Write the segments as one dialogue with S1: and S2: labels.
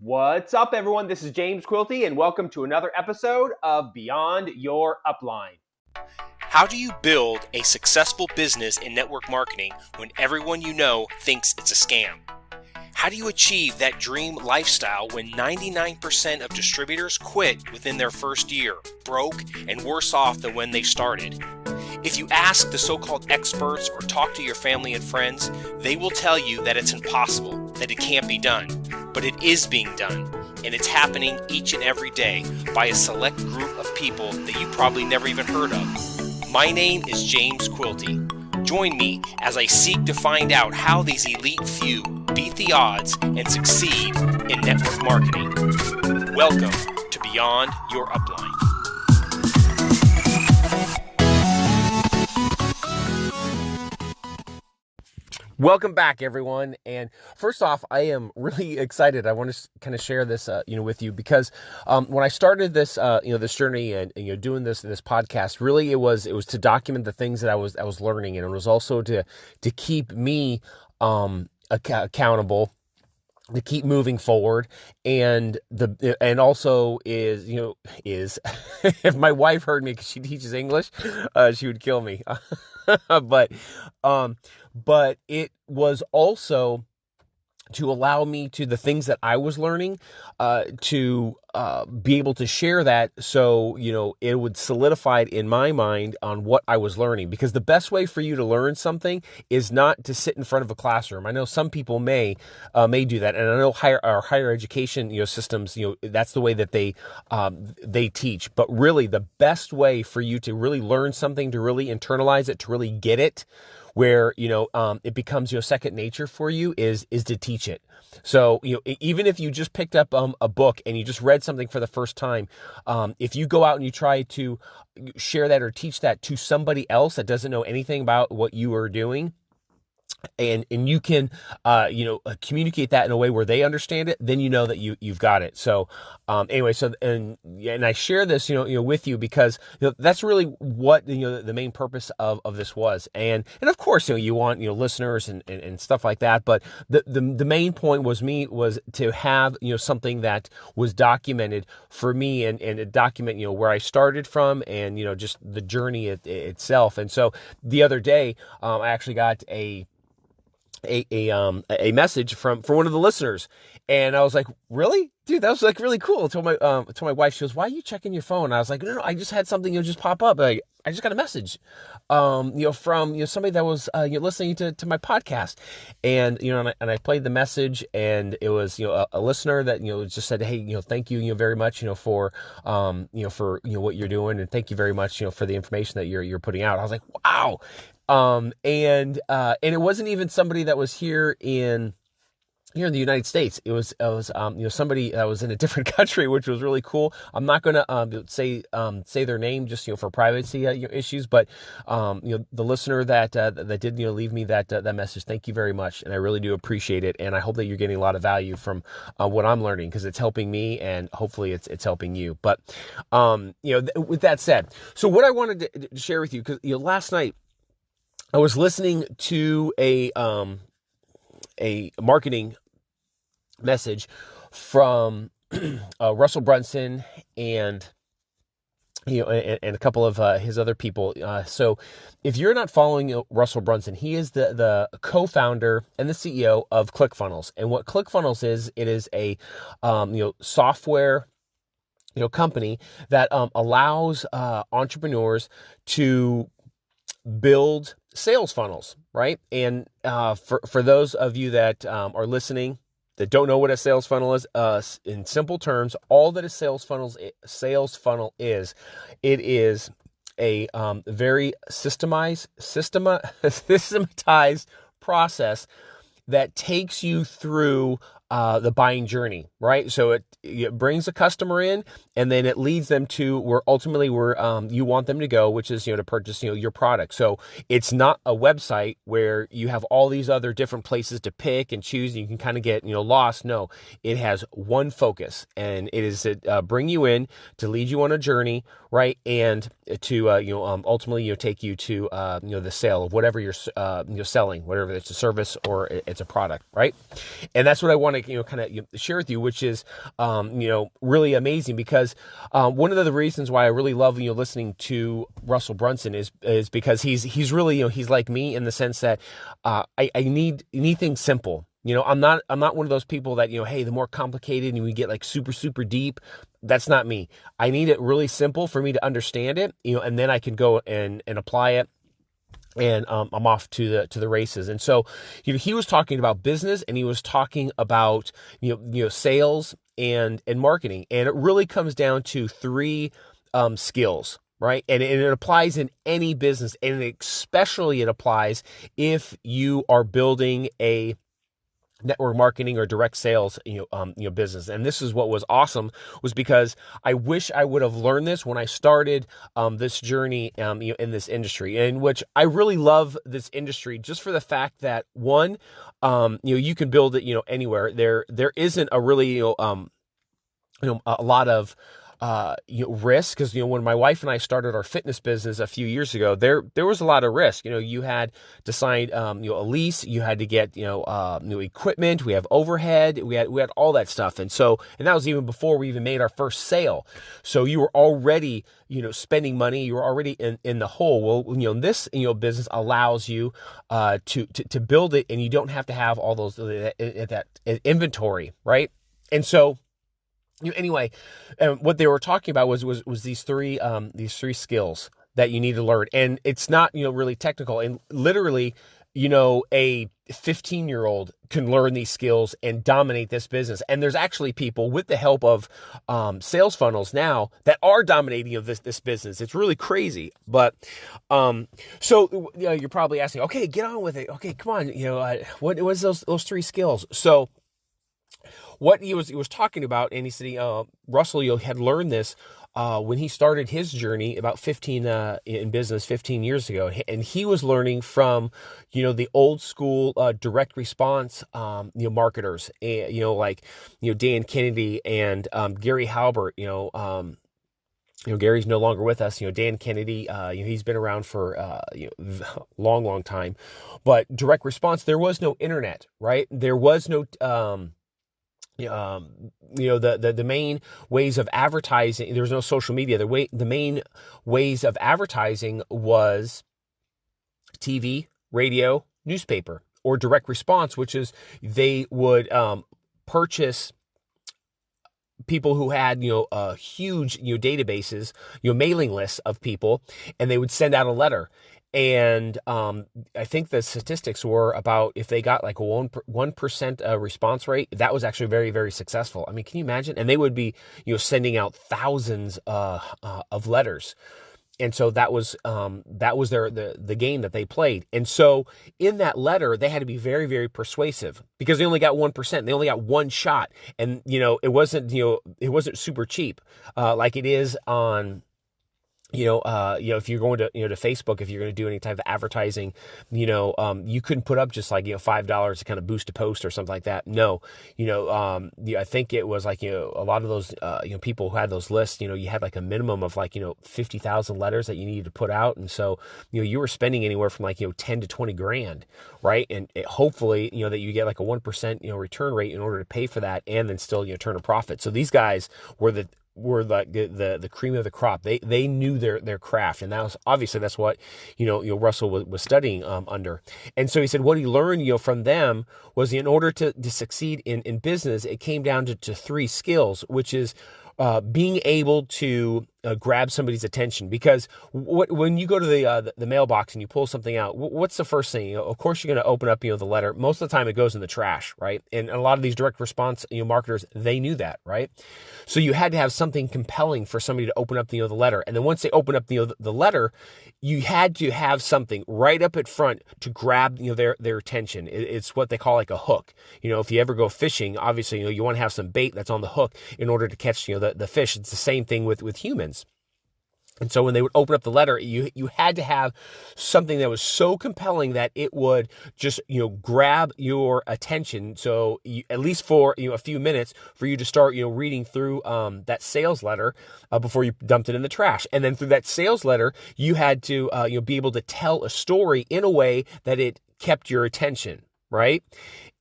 S1: What's up, everyone? This is James Cuilty, and welcome to another episode of Beyond Your Upline.
S2: How do you build a successful business in network marketing when everyone you know thinks it's a scam? How do you achieve that dream lifestyle when 99% of distributors quit within their first year, broke and worse off than when they started? If you ask the so-called experts or talk to your family and friends, they will tell you that it's impossible, that it can't be done. But it is being done, and it's happening each and every day by a select group of people that you probably never even heard of. My name is James Cuilty. Join me as I seek to find out how these elite few beat the odds and succeed in network marketing. Welcome to Beyond Your Upline.
S3: Welcome back, everyone. And first off, I am really excited. I want to kind of share this, with you because when I started this, this journey and doing this podcast, really it was to document the things that I was learning, and it was also to keep me accountable, to keep moving forward. And also is if my wife heard me, because she teaches English, she would kill me. But it was also to allow me to the things that I was learning, to be able to share that. So, it would solidify it in my mind on what I was learning, because the best way for you to learn something is not to sit in front of a classroom. I know some people may do that. And I know our higher education, systems, that's the way that they teach. But really the best way for you to really learn something, to really internalize it, to really get it, where, it becomes second nature for you is to teach it. So, even if you just picked up a book and you just read something for the first time, if you go out and you try to share that or teach that to somebody else that doesn't know anything about what you are doing, and you can communicate that in a way where they understand it, then you know that you've got it. So anyway, and I share this with you because that's really what the main purpose of this was. And of course you want listeners and stuff like that, but the main point was to have something that was documented for me, and document where I started from, and just the journey itself. And so the other day I actually got a message from one of the listeners, and I was like, really, dude, that was like really cool. I told my wife, she goes, why are you checking your phone? And I was like, no, I just had something just pop up. I just got a message from somebody that was listening to my podcast, and and I played the message, and it was a listener that just said, hey, thank you very much for what you're doing, and thank you very much for the information that you're putting out. I was like, wow. And it wasn't even somebody that was here in the United States. It was somebody that was in a different country, which was really cool. I'm not going to say their name just for privacy issues, but the listener that did leave me that message, thank you very much, and I really do appreciate it, and I hope that you're getting a lot of value from what I'm learning, because it's helping me, and hopefully it's helping you. But with that said, so what I wanted to share with you, because last night I was listening to a marketing message from Russell Brunson and a couple of his other people. So if you're not following Russell Brunson, he is the co-founder and the CEO of ClickFunnels. And what ClickFunnels is, it is a software company that allows entrepreneurs to build sales funnels, right? And for those of you that are listening that don't know what a sales funnel is, in simple terms, all that a sales funnel is, it is a very systematized process that takes you through the buying journey, right? So it brings a customer in, and then it leads them to where you want them to go, which is to purchase your product. So it's not a website where you have all these other different places to pick and choose, and you can kind of get lost. No, it has one focus, and it is to bring you in, to lead you on a journey, right? And to ultimately take you to the sale of whatever you're selling, whatever it's a service or it's a product, right? And that's what I want to to kind of share with you, which is really amazing, because one of the reasons why I really love listening to Russell Brunson is because he's really he's like me in the sense that I need things simple. I'm not one of those people that hey, the more complicated and we get like super super deep. That's not me. I need it really simple for me to understand it, and then I can go and apply it, and I'm off to the races. And so he was talking about business, and he was talking about sales and marketing, and it really comes down to three skills, right? And it applies in any business, and especially it applies if you are building a network marketing or direct sales business. And this is what was awesome, was because I wish I would have learned this when I started this journey in this industry, in which I really love this industry just for the fact that one, you can build it anywhere. There isn't a really a lot of risk, because when my wife and I started our fitness business a few years ago, there was a lot of risk. You had to sign a lease, you had to get new equipment, we have overhead, we had all that stuff, and that was even before we even made our first sale. So you were already spending money, you were already in the hole. Well, this business allows you to build it, and you don't have to have all those that inventory, right? And so anyway, what they were talking about was these three skills that you need to learn, and it's not really technical. And literally, a 15-year-old can learn these skills and dominate this business. And there's actually people with the help of sales funnels now that are dominating of this business. It's really crazy. But so you're probably asking, okay, get on with it. Okay, come on. What was those three skills? So what he was talking about, and he said Russell had learned this when he started his journey about 15 in business 15 years ago, and he was learning from the old school direct response marketers, like Dan Kennedy and Gary Halbert. Gary's no longer with us. Dan Kennedy, he's been around for long time, but direct response. There was no internet, right? There was no the main ways of advertising. There was no social media. The main ways of advertising was TV, radio, newspaper, or direct response, which is they would purchase people who had huge databases, mailing lists of people, and they would send out a letter. And I think the statistics were about, if they got like a 1% response rate, that was actually very, very successful. I mean, can you imagine? And they would be sending out thousands of letters. And so that was the game that they played. And so in that letter, they had to be very, very persuasive, because they only got 1%. They only got one shot, and it wasn't super cheap like it is on. If you're going to to Facebook, if you're going to do any type of advertising, you couldn't put up just like $5 to kind of boost a post or something like that. No, I think it was like a lot of those people who had those lists. You had like a minimum of like 50,000 letters that you needed to put out, and so you were spending anywhere from like 10 to 20 grand, right? And hopefully that you get like a 1% return rate in order to pay for that, and then still turn a profit. So these guys were like the cream of the crop. They knew their craft, and that's what Russell was studying under. And so he said what he learned from them was, in order to succeed in business, it came down to three skills, which is being able to grab somebody's attention. Because when you go to the mailbox and you pull something out, what's the first thing? Of course, you're going to open up the letter. Most of the time, it goes in the trash, right? And a lot of these direct response marketers, they knew that, right? So you had to have something compelling for somebody to open up the letter. And then once they open up the letter, you had to have something right up at front to grab their attention. It's what they call like a hook. If you ever go fishing, obviously you want to have some bait that's on the hook in order to catch the fish. It's the same thing with humans. And so when they would open up the letter, you had to have something that was so compelling that it would just grab your attention. So at least for a few minutes for you to start reading through that sales letter before you dumped it in the trash. And then through that sales letter, you had to be able to tell a story in a way that it kept your attention, right?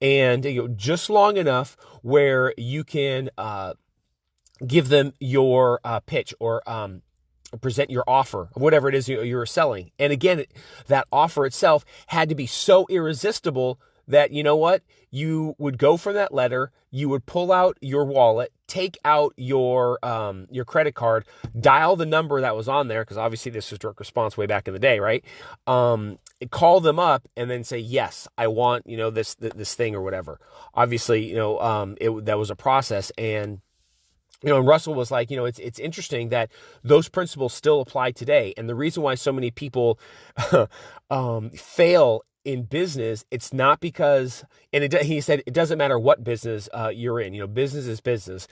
S3: And just long enough where you can give them your pitch or present your offer, whatever it is you're selling. And again, that offer itself had to be so irresistible that, you know what, you would go from that letter, you would pull out your wallet, take out your credit card, dial the number that was on there, because obviously this was direct response way back in the day, right? Call them up and then say, yes, I want, this thing or whatever. Obviously, that was a process. And and Russell was like, it's interesting that those principles still apply today. And the reason why so many people fail in business, it's not because, and he said, it doesn't matter what business you're in, business is business.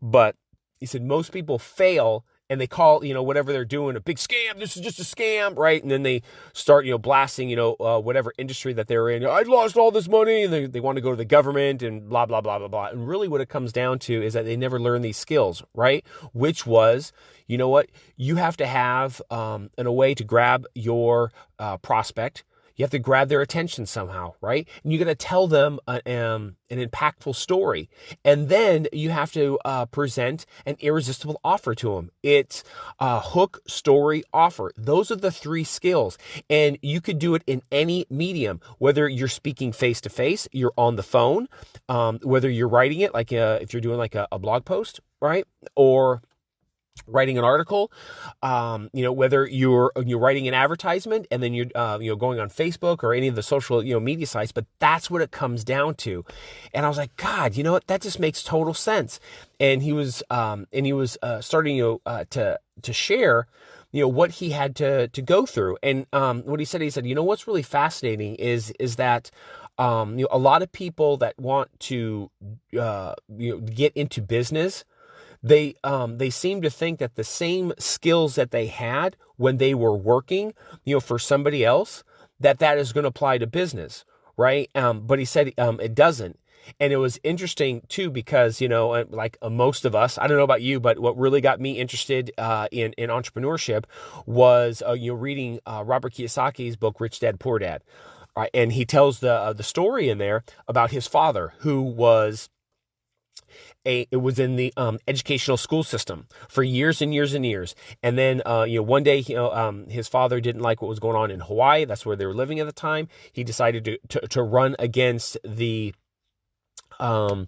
S3: But he said, most people fail and they call, whatever they're doing a big scam. This is just a scam, right? And then they start, blasting, whatever industry that they're in. I lost all this money, and they want to go to the government and blah, blah, blah, blah, blah. And really what it comes down to is that they never learn these skills, right? Which was, you know what? You have to have a way to grab your prospect. You have to grab their attention somehow, right? And you got to tell them an impactful story. And then you have to present an irresistible offer to them. It's a hook, story, offer. Those are the three skills. And you could do it in any medium, whether you're speaking face-to-face, you're on the phone, whether you're writing it, like if you're doing like a blog post, right? Or writing an article, whether you're writing an advertisement and then you're going on Facebook or any of the social media sites, but that's what it comes down to. And I was like, God, you know what? That just makes total sense. And he was starting to share what he had to go through. And what he said, what's really fascinating is that a lot of people that want to get into business, they seem to think that the same skills that they had when they were working, for somebody else, that is going to apply to business, right? But he said it doesn't. And it was interesting too, because, like most of us, I don't know about you, but what really got me interested in entrepreneurship was reading Robert Kiyosaki's book, Rich Dad, Poor Dad. And he tells the story in there about his father, who was it was in the educational school system for years and years and years. And then, one day, his father didn't like what was going on in Hawaii. That's where they were living at the time. He decided to run against the, who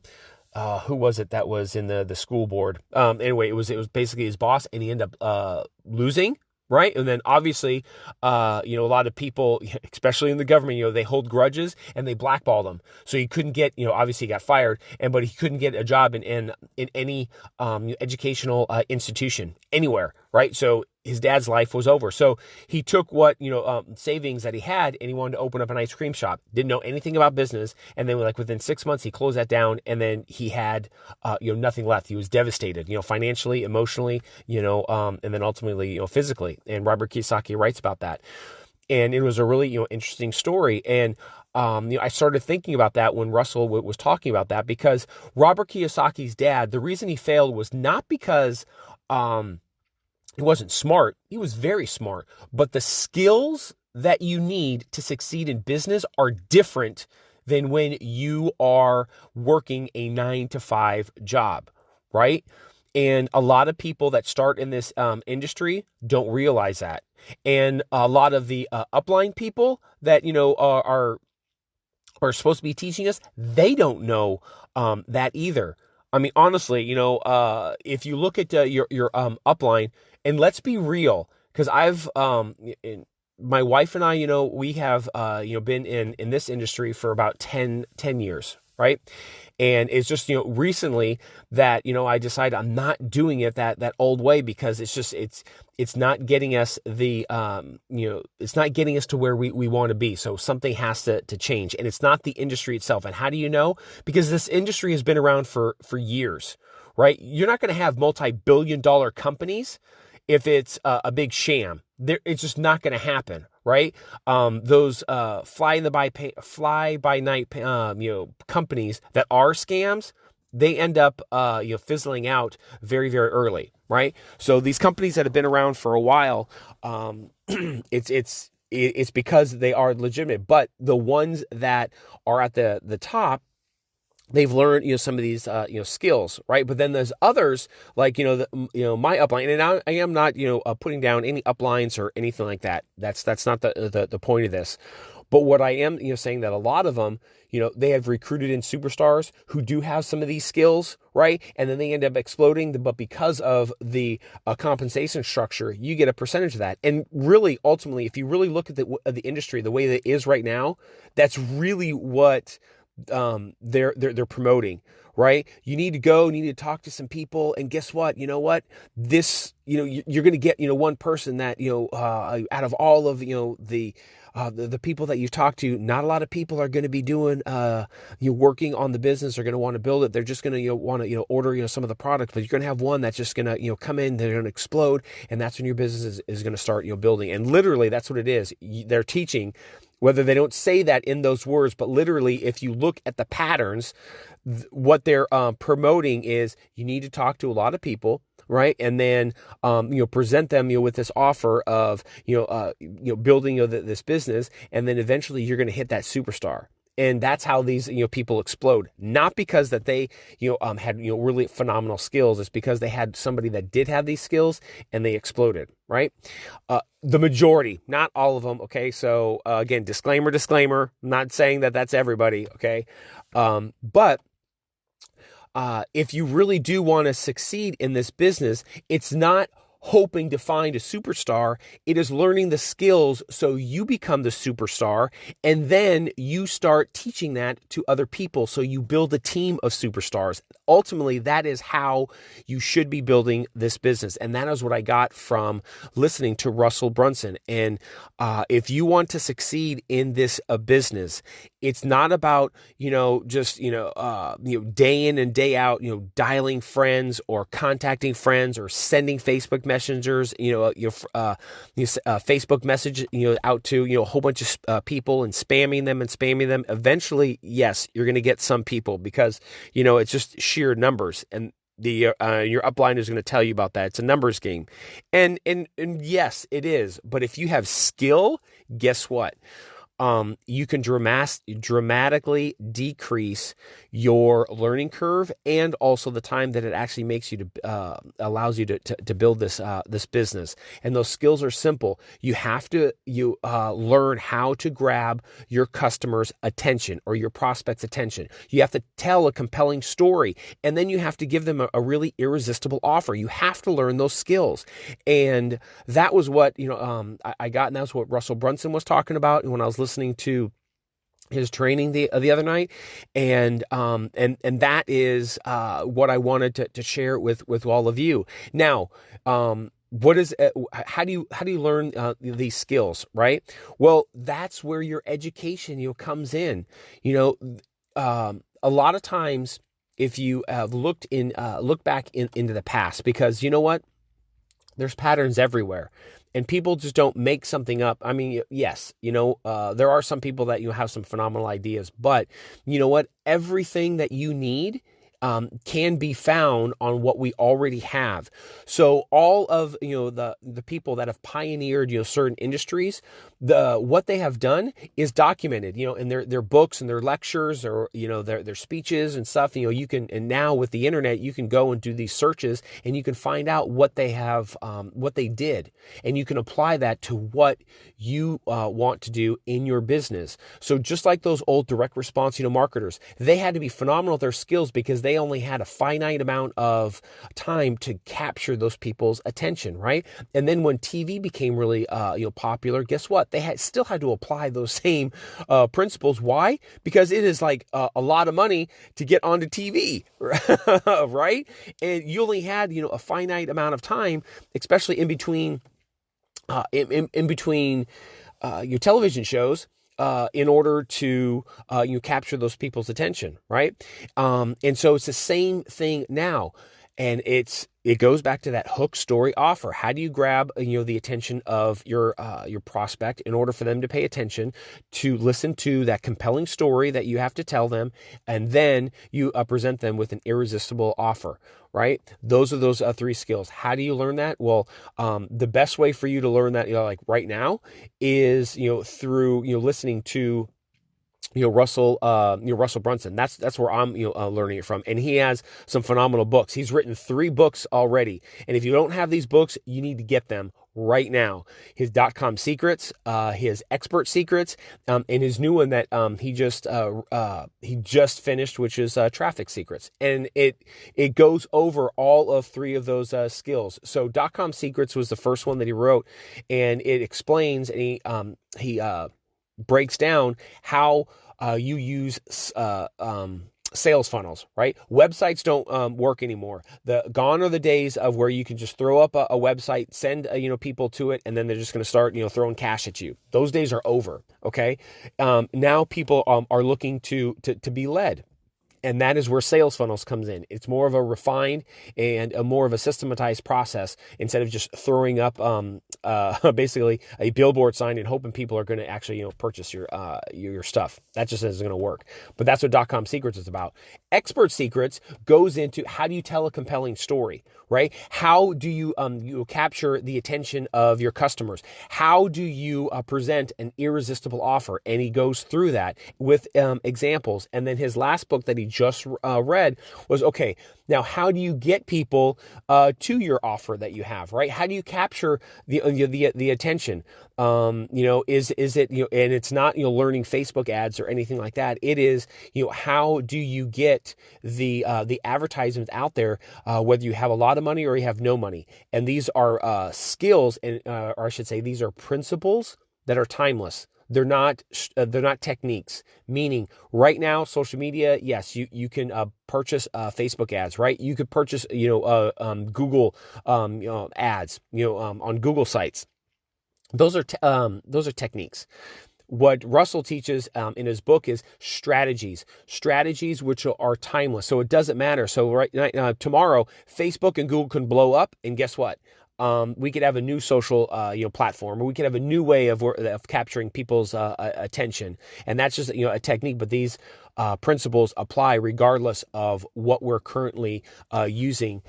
S3: was it that was in the school board? Anyway, it was basically his boss, and he ended up losing. Right. And then obviously, a lot of people, especially in the government, they hold grudges and they blackballed him. So he couldn't get, obviously he got fired, but he couldn't get a job in any educational institution anywhere. Right. So his dad's life was over. So he took what, savings that he had, and he wanted to open up an ice cream shop. Didn't know anything about business. And then within 6 months, he closed that down, and then he had, nothing left. He was devastated, financially, emotionally, and then ultimately, physically. And Robert Kiyosaki writes about that. And it was a really, interesting story. And, I started thinking about that when Russell was talking about that, because Robert Kiyosaki's dad, the reason he failed was not because, he wasn't smart. He was very smart. But the skills that you need to succeed in business are different than when you are working a 9-to-5 job, right? And a lot of people that start in this industry don't realize that. And a lot of the upline people that, are supposed to be teaching us, they don't know that either. I mean, honestly, if you look at your upline, and let's be real, because I've, my wife and I, we have, been in this industry for about 10 years, right? And it's just, recently that, I decided I'm not doing it that old way, because it's just, it's not getting us the, it's not getting us to where we want to be. So something has to change, and it's not the industry itself. And how do you know? Because this industry has been around for years, right? You're not going to have multi-billion-dollar companies if it's a big sham. It's just not going to happen, right? Those fly-by-night companies that are scams, they end up fizzling out very, very early, right? So these companies that have been around for a while, it's it's because they are legitimate. But the ones that are at the top, they've learned, some of these, skills, right? But then there's others like, my upline, and I am not, putting down any uplines or anything like that. That's not the point of this. But what I am, saying that a lot of them, they have recruited in superstars who do have some of these skills, right? And then they end up exploding. But because of the compensation structure, you get a percentage of that. And really, ultimately, if you really look at the industry the way that it is right now, that's really what they're promoting, right? You need to talk to some people, and guess what? You know what? This, you're going to get, one person that, out of all of, the people that you talk to, not a lot of people are going to be doing, working on the business, are going to want to build it. They're just going to, want to, order, some of the product, but you're going to have one that's just going to, come in, they're going to explode. And that's when your business is going to start, building. And literally that's what it is. They're teaching, whether they don't say that in those words, but literally, if you look at the patterns, what they're promoting is you need to talk to a lot of people, right? And then, present them, with this offer of, building, this business, and then eventually you're going to hit that superstar. And that's how these, people explode. Not because that they, had, really phenomenal skills. It's because they had somebody that did have these skills and they exploded, right? The majority, not all of them. Okay. So, again, disclaimer, I'm not saying that that's everybody. Okay. But if you really do want to succeed in this business, it's not hoping to find a superstar. It is learning the skills so you become the superstar, and then you start teaching that to other people. So you build a team of superstars. Ultimately, that is how you should be building this business. And that is what I got from listening to Russell Brunson. And if you want to succeed in this business, it's not about, just, day in and day out, dialing friends or contacting friends or sending Facebook messengers, Facebook message, out to, a whole bunch of people and spamming them. Eventually, yes, you're going to get some people because, it's just sheer numbers. And your upline is going to tell you about that. It's a numbers game. And yes, it is. But if you have skill, guess what? You can dramatically decrease your learning curve, and also the time that it actually makes you to allows you to build this business. And those skills are simple. You have to learn how to grab your customer's attention or your prospect's attention. You have to tell a compelling story, and then you have to give them a really irresistible offer. You have to learn those skills, and that was what I got, and that was what Russell Brunson was talking about when I was listening to his training the other night, and that is what I wanted to share with all of you. Now, what is how do you learn these skills, right? Well, that's where your education comes in. A lot of times, if you have look back into the past, because you know what, there's patterns everywhere. And people just don't make something up. I mean, yes, there are some people that have some phenomenal ideas, but you know what? Everything that you need can be found on what we already have. So all of the people that have pioneered certain industries, what they have done is documented in their books and their lectures, or their speeches and stuff. And now with the internet, you can go and do these searches and you can find out what they have, what they did, and you can apply that to what you want to do in your business. So just like those old direct response marketers, they had to be phenomenal at their skills because they only had a finite amount of time to capture those people's attention, right? And then when TV became really popular, guess what? They still had to apply those same principles. Why? Because it is like a lot of money to get onto TV, right? And you only had a finite amount of time, especially in between your television shows, in order to capture those people's attention, right? And so it's the same thing now. And it's it goes back to that hook, story, offer. How do you grab the attention of your prospect in order for them to pay attention, to listen to that compelling story that you have to tell them, and then you present them with an irresistible offer, right? Those are those three skills. How do you learn that? Well, the best way for you to learn that, like right now, is through listening to Russell Brunson. That's where I'm learning it from, and he has some phenomenal books. He's written 3 books already, and if you don't have these books, you need to get them right now. His .com secrets, his expert secrets, and his new one that he just finished, which is traffic secrets, and it goes over all of 3 of those skills. So .com secrets was the first one that he wrote, and it explains, and he breaks down how you use sales funnels, right? Websites don't work anymore. Gone are the days of where you can just throw up a website, send people to it, and then they're just going to start throwing cash at you. Those days are over. Okay, now people are looking to be led. And that is where sales funnels comes in. It's more of a refined and a more of a systematized process, instead of just throwing up basically a billboard sign and hoping people are going to actually purchase your stuff. That just isn't going to work. But that's what .com secrets is about. Expert secrets goes into how do you tell a compelling story, right? How do you capture the attention of your customers? How do you present an irresistible offer? And he goes through that with examples. And then his last book that he just read was, okay, now how do you get people to your offer that you have, right? How do you capture the attention? Is it, and it's not, learning Facebook ads or anything like that. It is, how do you get the advertisements out there, whether you have a lot of money or you have no money? And these are skills, and or I should say, these are principles that are timeless. They're not techniques. Meaning, right now, social media, yes, you can purchase Facebook ads, right? You could purchase Google ads, on Google sites. Those are techniques. What Russell teaches in his book is strategies which are timeless. So it doesn't matter. So tomorrow, Facebook and Google can blow up, and guess what? We could have a new social platform, or we could have a new way of capturing people's attention, and that's just a technique. But these principles apply regardless of what we're currently using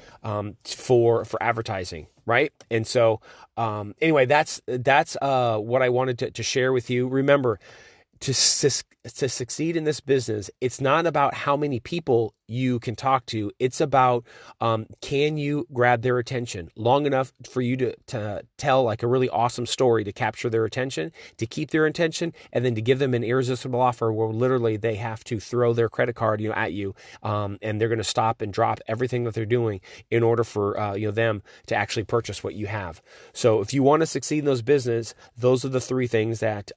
S3: for advertising, right? And so anyway, that's what I wanted to share with you. Remember, to succeed in this business, it's not about how many people you can talk to. It's about can you grab their attention long enough for you to tell like a really awesome story to capture their attention, to keep their attention, and then to give them an irresistible offer where literally they have to throw their credit card at you, and they're going to stop and drop everything that they're doing in order for them to actually purchase what you have. So if you want to succeed in those business, those are the 3 things that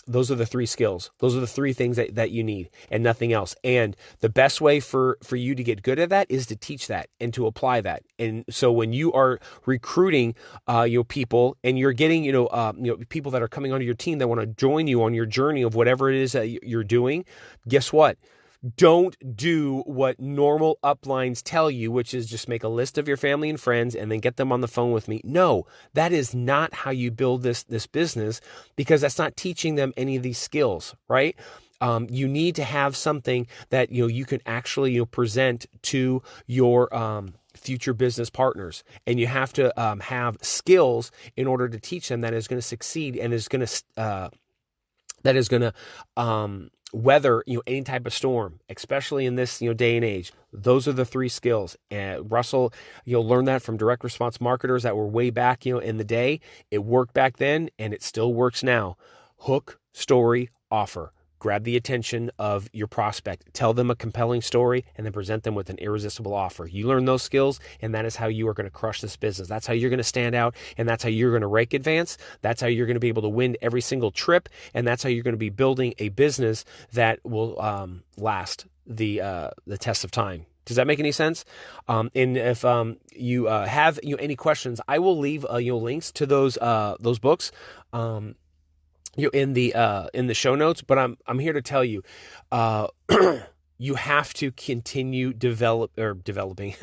S3: those are the 3 skills. Those are the 3 things that you need, and nothing else. And the best way for you to get good at that is to teach that and to apply that. And so when you are recruiting people, and you're getting people that are coming onto your team that want to join you on your journey of whatever it is that you're doing, guess what? Don't do what normal uplines tell you, which is just make a list of your family and friends and then get them on the phone with me. No, that is not how you build this business, because that's not teaching them any of these skills, right? You need to have something that you can actually present to your future business partners, and you have to have skills in order to teach them that is going to succeed and is going to weather any type of storm, especially in this day and age. Those are the 3 skills. And Russell, you'll learn that from direct response marketers that were way back in the day. It worked back then, and it still works now. Hook, story, offer. Grab the attention of your prospect, tell them a compelling story, and then present them with an irresistible offer. You learn those skills, and that is how you are going to crush this business. That's how you're going to stand out, and that's how you're going to rake advance. That's how you're going to be able to win every single trip, and that's how you're going to be building a business that will last the test of time. Does that make any sense? And if you have any questions, I will leave links to those books. In the show notes, but I'm here to tell you, you have to continue developing.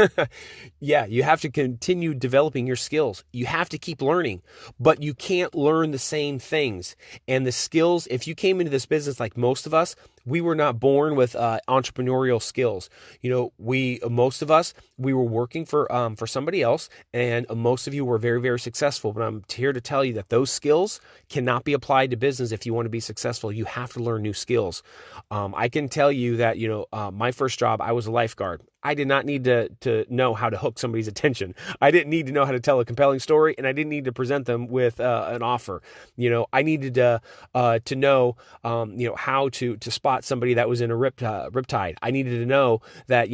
S3: Yeah, you have to continue developing your skills. You have to keep learning, but you can't learn the same things. And the skills, if you came into this business like most of us, we were not born with entrepreneurial skills. Most of us, we were working for somebody else, and most of you were very, very successful. But I'm here to tell you that those skills cannot be applied to business if you want to be successful. You have to learn new skills. I can tell you that, my first job, I was a lifeguard. I did not need to know how to hook somebody's attention. I didn't need to know how to tell a compelling story, and I didn't need to present them with an offer. I needed to know, how to spot somebody that was in a riptide. I needed to know that,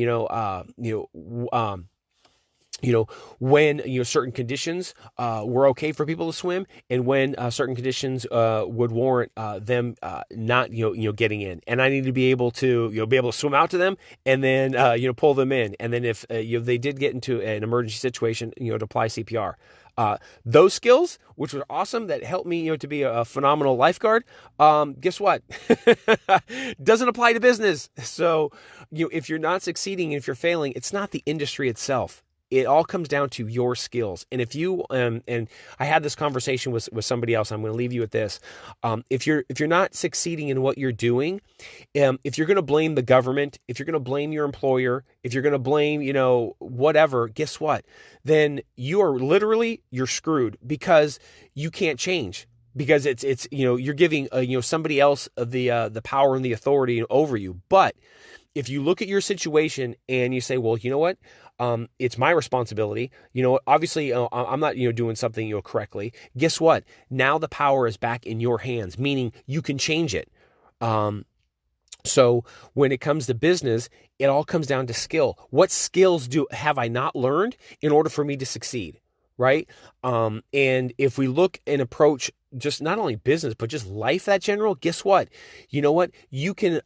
S3: when certain conditions were okay for people to swim, and when certain conditions would warrant them not getting in, and I needed to be able to swim out to them, and then pull them in, and then if they did get into an emergency situation, to apply CPR. Those skills, which were awesome, that helped me to be a phenomenal lifeguard, guess what? Doesn't apply to business. So if you're not succeeding, if you're failing, it's not the industry itself. It all comes down to your skills. And if you, and I had this conversation with somebody else, I'm going to leave you with this. If you're not succeeding in what you're doing, if you're going to blame the government, if you're going to blame your employer, if you're going to blame, whatever, guess what? Then you're screwed, because you can't change. Because it's you're giving somebody else the power and the authority over you. But if you look at your situation and you say, well, you know what? It's my responsibility. Obviously, I'm not, doing something, correctly. Guess what? Now the power is back in your hands, meaning you can change it. So when it comes to business, it all comes down to skill. What skills have I not learned in order for me to succeed? Right? And if we look and approach just not only business, but just life that general, guess what? You know what? You can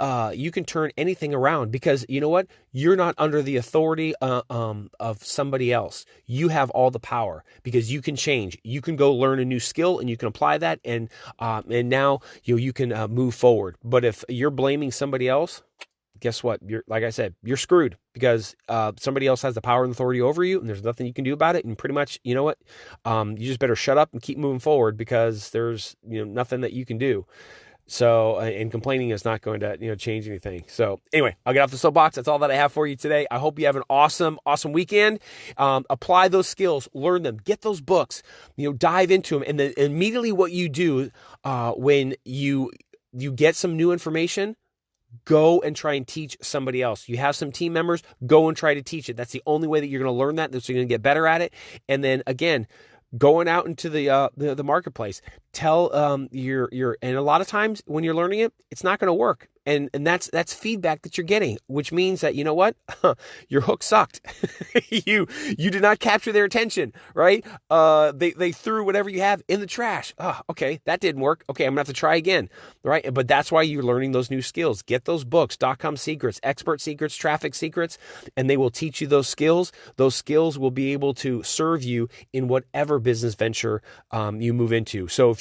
S3: turn anything around, because you know what? You're not under the authority of somebody else. You have all the power, because you can change. You can go learn a new skill, and you can apply that, and now you can move forward. But if you're blaming somebody else, guess what? Like I said, you're screwed, because somebody else has the power and authority over you, and there's nothing you can do about it. And pretty much, you know what? You just better shut up and keep moving forward, because there's nothing that you can do. So, and complaining is not going to change anything. So anyway, I'll get off the soapbox. That's all that I have for you today. I hope you have an awesome weekend. Apply those skills, learn them, get those books, dive into them, and then immediately what you do when you get some new information, go and try and teach somebody else. You have some team members, go and try to teach it. That's the only way that you're going to learn that. That's you're going to get better at it. And then again, going out into the marketplace, tell and a lot of times when you're learning it, it's not going to work. And that's feedback that you're getting, which means that, you know what? Your hook sucked. You did not capture their attention, right? They threw whatever you have in the trash. Oh, okay, that didn't work. Okay, I'm gonna have to try again, right? But that's why you're learning those new skills. Get those books, .com Secrets, Expert Secrets, Traffic Secrets, and they will teach you those skills. Those skills will be able to serve you in whatever business venture you move into. So if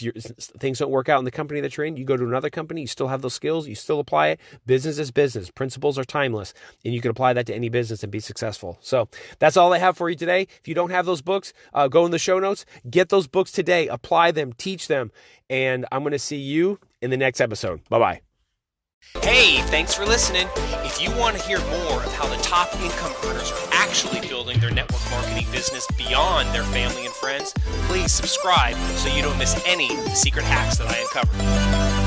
S3: things don't work out in the company that you're in, you go to another company, you still have those skills, you still apply it. Business is business. Principles are timeless, and you can apply that to any business and be successful. So that's all I have for you today. If you don't have those books, go in the show notes, get those books today, apply them, teach them, and I'm going to see you in the next episode. Bye-bye.
S2: Hey, thanks for listening. If you want to hear more of how the top income earners are actually building their network marketing business beyond their family and friends, please subscribe so you don't miss any of the secret hacks that I uncover.